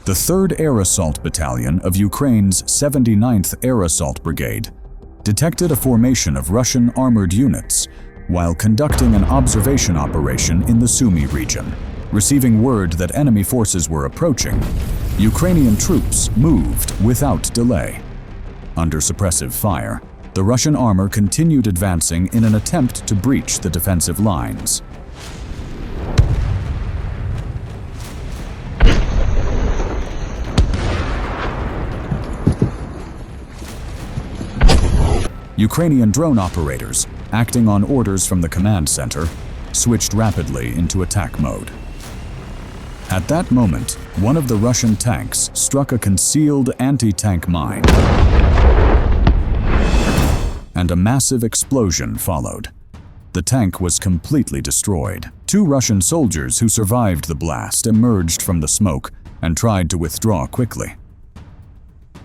The 3rd Air Assault Battalion of Ukraine's 79th Air Assault Brigade detected a formation of Russian armored units while conducting an observation operation in the Sumy region. Receiving word that enemy forces were approaching, Ukrainian troops moved without delay. Under suppressive fire, the Russian armor continued advancing in an attempt to breach the defensive lines. Ukrainian drone operators, acting on orders from the command center, switched rapidly into attack mode. At that moment, one of the Russian tanks struck a concealed anti-tank mine, and a massive explosion followed. The tank was completely destroyed. 2 Russian soldiers who survived the blast emerged from the smoke and tried to withdraw quickly.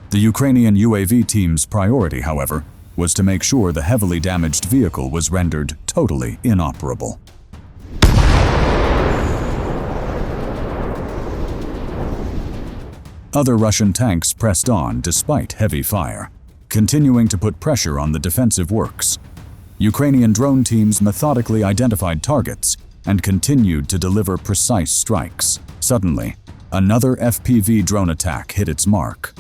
The Ukrainian UAV team's priority, however, was to make sure the heavily damaged vehicle was rendered totally inoperable. Other Russian tanks pressed on despite heavy fire, continuing to put pressure on the defensive works. Ukrainian drone teams methodically identified targets and continued to deliver precise strikes. Suddenly, another FPV drone attack hit its mark.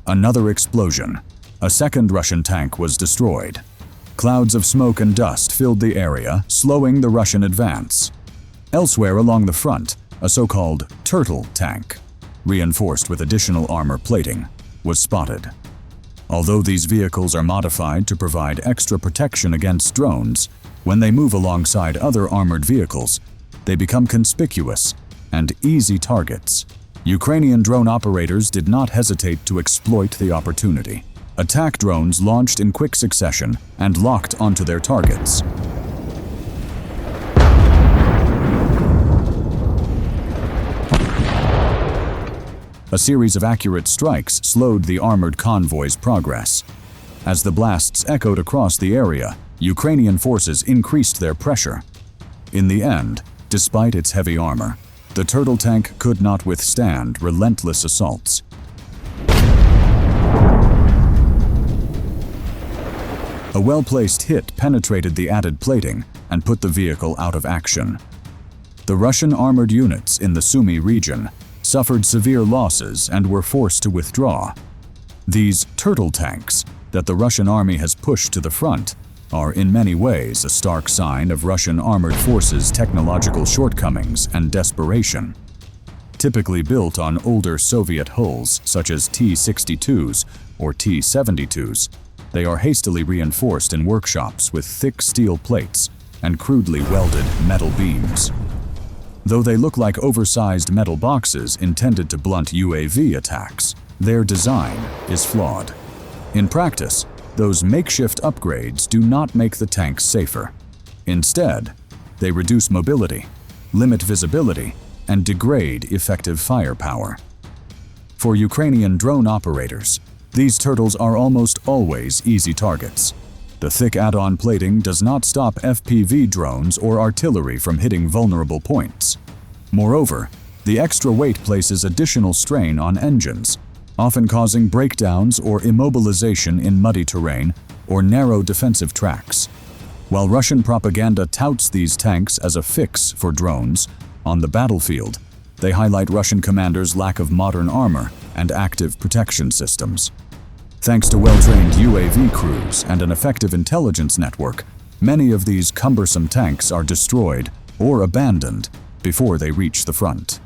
Another explosion. A 2nd Russian tank was destroyed. Clouds of smoke and dust filled the area, slowing the Russian advance. Elsewhere along the front, a so-called turtle tank, reinforced with additional armor plating, was spotted. Although these vehicles are modified to provide extra protection against drones, when they move alongside other armored vehicles, they become conspicuous and easy targets. Ukrainian drone operators did not hesitate to exploit the opportunity. Attack drones launched in quick succession and locked onto their targets. A series of accurate strikes slowed the armored convoy's progress. As the blasts echoed across the area, Ukrainian forces increased their pressure. In the end, despite its heavy armor, the turtle tank could not withstand relentless assaults. A well-placed hit penetrated the added plating and put the vehicle out of action. The Russian armored units in the Sumy region suffered severe losses and were forced to withdraw. These turtle tanks that the Russian army has pushed to the front are in many ways a stark sign of Russian armored forces' technological shortcomings and desperation. Typically built on older Soviet hulls such as T-62s or T-72s, they are hastily reinforced in workshops with thick steel plates and crudely welded metal beams. Though they look like oversized metal boxes intended to blunt UAV attacks, their design is flawed. In practice, those makeshift upgrades do not make the tanks safer. Instead, they reduce mobility, limit visibility, and degrade effective firepower. For Ukrainian drone operators, these turtles are almost always easy targets. The thick add-on plating does not stop FPV drones or artillery from hitting vulnerable points. Moreover, the extra weight places additional strain on engines, often causing breakdowns or immobilization in muddy terrain or narrow defensive tracks. While Russian propaganda touts these tanks as a fix for drones, on the battlefield, they highlight Russian commanders' lack of modern armor and active protection systems. Thanks to well-trained UAV crews and an effective intelligence network, many of these cumbersome tanks are destroyed or abandoned before they reach the front.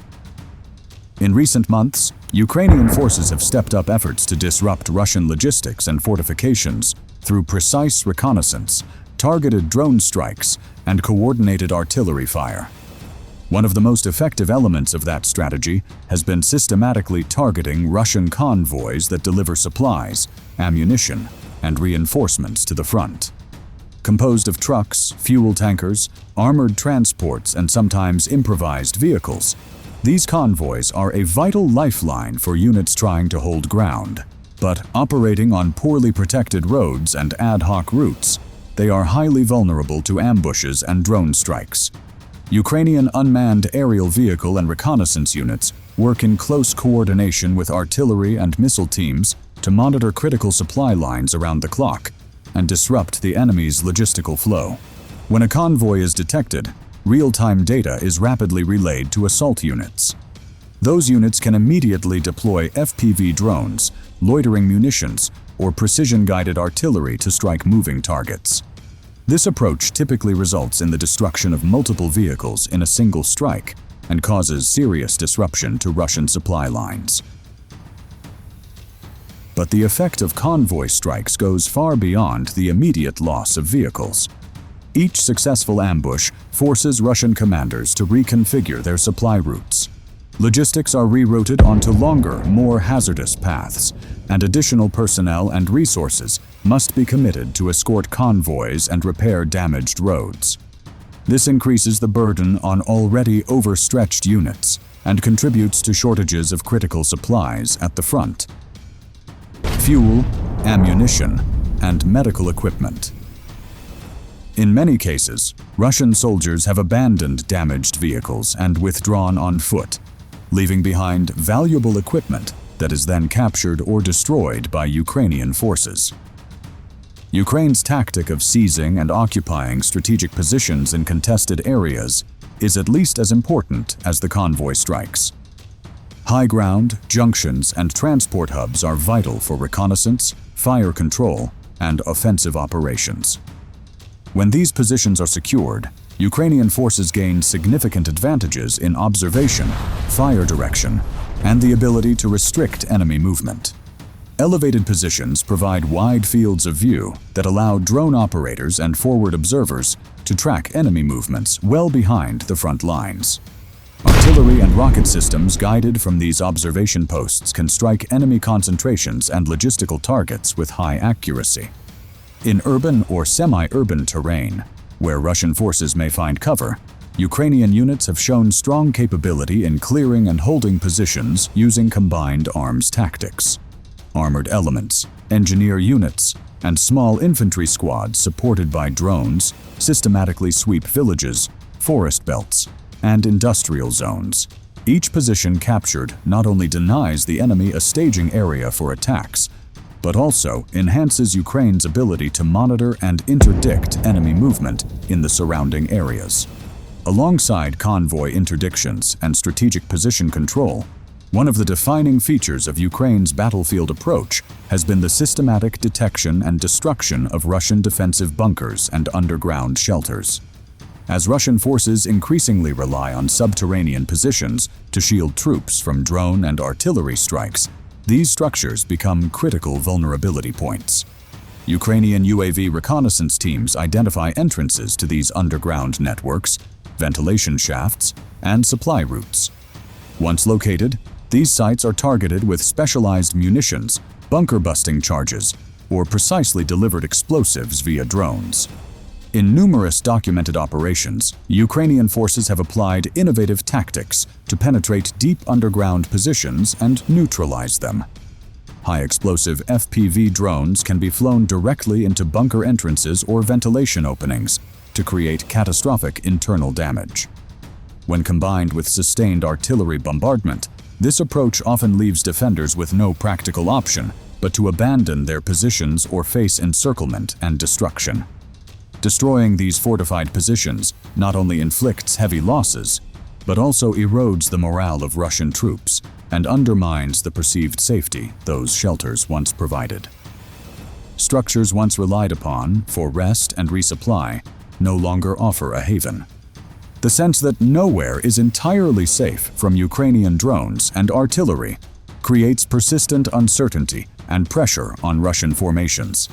In recent months, Ukrainian forces have stepped up efforts to disrupt Russian logistics and fortifications through precise reconnaissance, targeted drone strikes, and coordinated artillery fire. One of the most effective elements of that strategy has been systematically targeting Russian convoys that deliver supplies, ammunition, and reinforcements to the front. Composed of trucks, fuel tankers, armored transports, and sometimes improvised vehicles, these convoys are a vital lifeline for units trying to hold ground. But operating on poorly protected roads and ad hoc routes, they are highly vulnerable to ambushes and drone strikes. Ukrainian unmanned aerial vehicle and reconnaissance units work in close coordination with artillery and missile teams to monitor critical supply lines around the clock and disrupt the enemy's logistical flow. When a convoy is detected, real-time data is rapidly relayed to assault units. Those units can immediately deploy FPV drones, loitering munitions, or precision-guided artillery to strike moving targets. This approach typically results in the destruction of multiple vehicles in a single strike and causes serious disruption to Russian supply lines. But the effect of convoy strikes goes far beyond the immediate loss of vehicles. Each successful ambush forces Russian commanders to reconfigure their supply routes. Logistics are rerouted onto longer, more hazardous paths, and additional personnel and resources must be committed to escort convoys and repair damaged roads. This increases the burden on already overstretched units and contributes to shortages of critical supplies at the front. Fuel, ammunition, and medical equipment. In many cases, Russian soldiers have abandoned damaged vehicles and withdrawn on foot, leaving behind valuable equipment that is then captured or destroyed by Ukrainian forces. Ukraine's tactic of seizing and occupying strategic positions in contested areas is at least as important as the convoy strikes. High ground, junctions, and transport hubs are vital for reconnaissance, fire control, and offensive operations. When these positions are secured, Ukrainian forces gain significant advantages in observation, fire direction, and the ability to restrict enemy movement. Elevated positions provide wide fields of view that allow drone operators and forward observers to track enemy movements well behind the front lines. Artillery and rocket systems guided from these observation posts can strike enemy concentrations and logistical targets with high accuracy. In urban or semi-urban terrain, where Russian forces may find cover, Ukrainian units have shown strong capability in clearing and holding positions using combined arms tactics. Armored elements, engineer units, and small infantry squads supported by drones systematically sweep villages, forest belts, and industrial zones. Each position captured not only denies the enemy a staging area for attacks, but also enhances Ukraine's ability to monitor and interdict enemy movement in the surrounding areas. Alongside convoy interdictions and strategic position control, one of the defining features of Ukraine's battlefield approach has been the systematic detection and destruction of Russian defensive bunkers and underground shelters. As Russian forces increasingly rely on subterranean positions to shield troops from drone and artillery strikes, these structures become critical vulnerability points. Ukrainian UAV reconnaissance teams identify entrances to these underground networks, ventilation shafts, and supply routes. Once located, these sites are targeted with specialized munitions, bunker-busting charges, or precisely delivered explosives via drones. In numerous documented operations, Ukrainian forces have applied innovative tactics to penetrate deep underground positions and neutralize them. High-explosive FPV drones can be flown directly into bunker entrances or ventilation openings to create catastrophic internal damage. When combined with sustained artillery bombardment, this approach often leaves defenders with no practical option but to abandon their positions or face encirclement and destruction. Destroying these fortified positions not only inflicts heavy losses, but also erodes the morale of Russian troops and undermines the perceived safety those shelters once provided. Structures once relied upon for rest and resupply no longer offer a haven. The sense that nowhere is entirely safe from Ukrainian drones and artillery creates persistent uncertainty and pressure on Russian formations.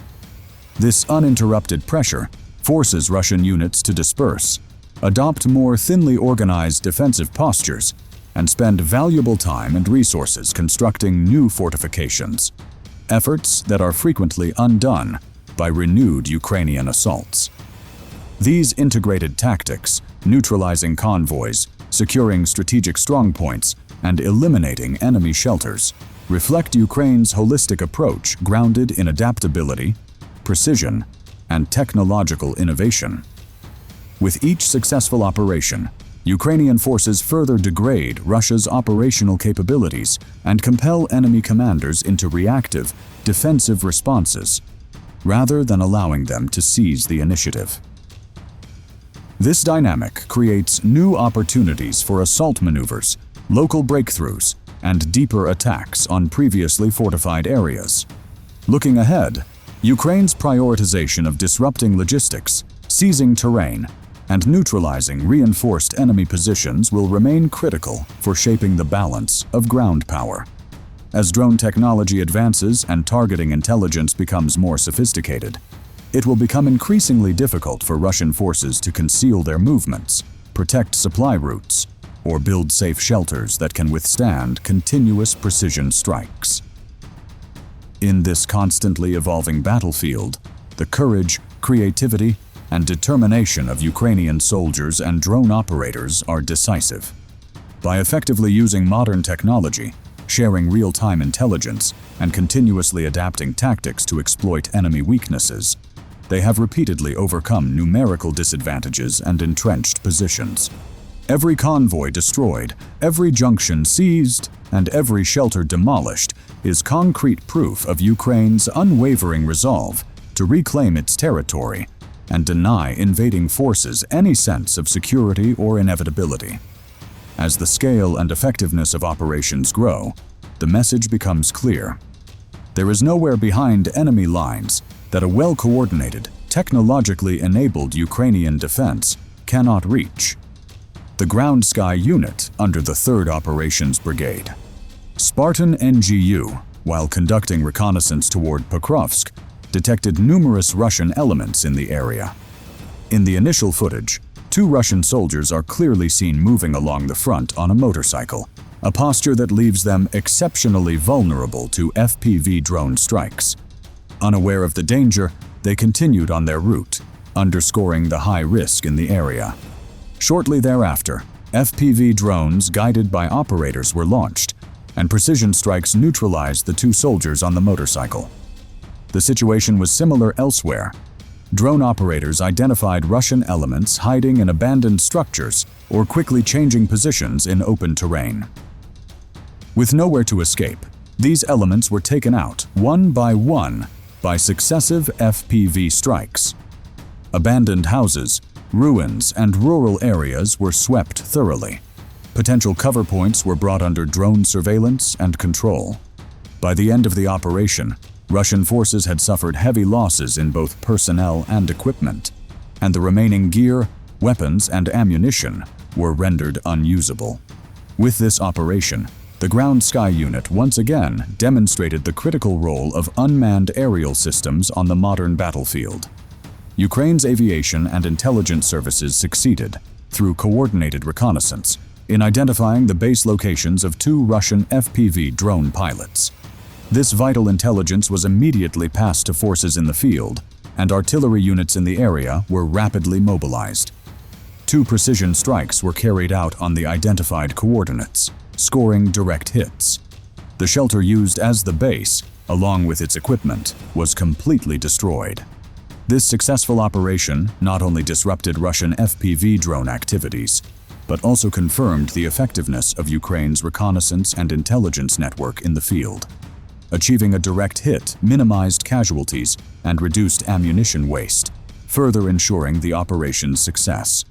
This uninterrupted pressure forces Russian units to disperse, adopt more thinly organized defensive postures, and spend valuable time and resources constructing new fortifications, efforts that are frequently undone by renewed Ukrainian assaults. These integrated tactics, neutralizing convoys, securing strategic strongpoints, and eliminating enemy shelters, reflect Ukraine's holistic approach grounded in adaptability, precision, and technological innovation. With each successful operation, Ukrainian forces further degrade Russia's operational capabilities and compel enemy commanders into reactive, defensive responses, rather than allowing them to seize the initiative. This dynamic creates new opportunities for assault maneuvers, local breakthroughs, and deeper attacks on previously fortified areas. Looking ahead, Ukraine's prioritization of disrupting logistics, seizing terrain, and neutralizing reinforced enemy positions will remain critical for shaping the balance of ground power. As drone technology advances and targeting intelligence becomes more sophisticated, it will become increasingly difficult for Russian forces to conceal their movements, protect supply routes, or build safe shelters that can withstand continuous precision strikes. In this constantly evolving battlefield, the courage, creativity, and determination of Ukrainian soldiers and drone operators are decisive. By effectively using modern technology, sharing real-time intelligence, and continuously adapting tactics to exploit enemy weaknesses, they have repeatedly overcome numerical disadvantages and entrenched positions. Every convoy destroyed, every junction seized, and every shelter demolished is concrete proof of Ukraine's unwavering resolve to reclaim its territory and deny invading forces any sense of security or inevitability. As the scale and effectiveness of operations grow, the message becomes clear. There is nowhere behind enemy lines that a well-coordinated, technologically enabled Ukrainian defense cannot reach. The ground-sky unit under the 3rd Operations Brigade, Spartan NGU, while conducting reconnaissance toward Pokrovsk, detected numerous Russian elements in the area. In the initial footage, 2 Russian soldiers are clearly seen moving along the front on a motorcycle, a posture that leaves them exceptionally vulnerable to FPV drone strikes. Unaware of the danger, they continued on their route, underscoring the high risk in the area. Shortly thereafter, FPV drones guided by operators were launched, and precision strikes neutralized the 2 soldiers on the motorcycle. The situation was similar elsewhere. Drone operators identified Russian elements hiding in abandoned structures or quickly changing positions in open terrain. With nowhere to escape, these elements were taken out, one by successive FPV strikes. Abandoned houses, ruins, and rural areas were swept thoroughly. Potential cover points were brought under drone surveillance and control. By the end of the operation, Russian forces had suffered heavy losses in both personnel and equipment, and the remaining gear, weapons, and ammunition were rendered unusable. With this operation, the ground-sky unit once again demonstrated the critical role of unmanned aerial systems on the modern battlefield. Ukraine's aviation and intelligence services succeeded, through coordinated reconnaissance, in identifying the base locations of 2 Russian FPV drone pilots. This vital intelligence was immediately passed to forces in the field, and artillery units in the area were rapidly mobilized. 2 precision strikes were carried out on the identified coordinates, scoring direct hits. The shelter used as the base, along with its equipment, was completely destroyed. This successful operation not only disrupted Russian FPV drone activities, but also confirmed the effectiveness of Ukraine's reconnaissance and intelligence network in the field. Achieving a direct hit minimized casualties and reduced ammunition waste, further ensuring the operation's success.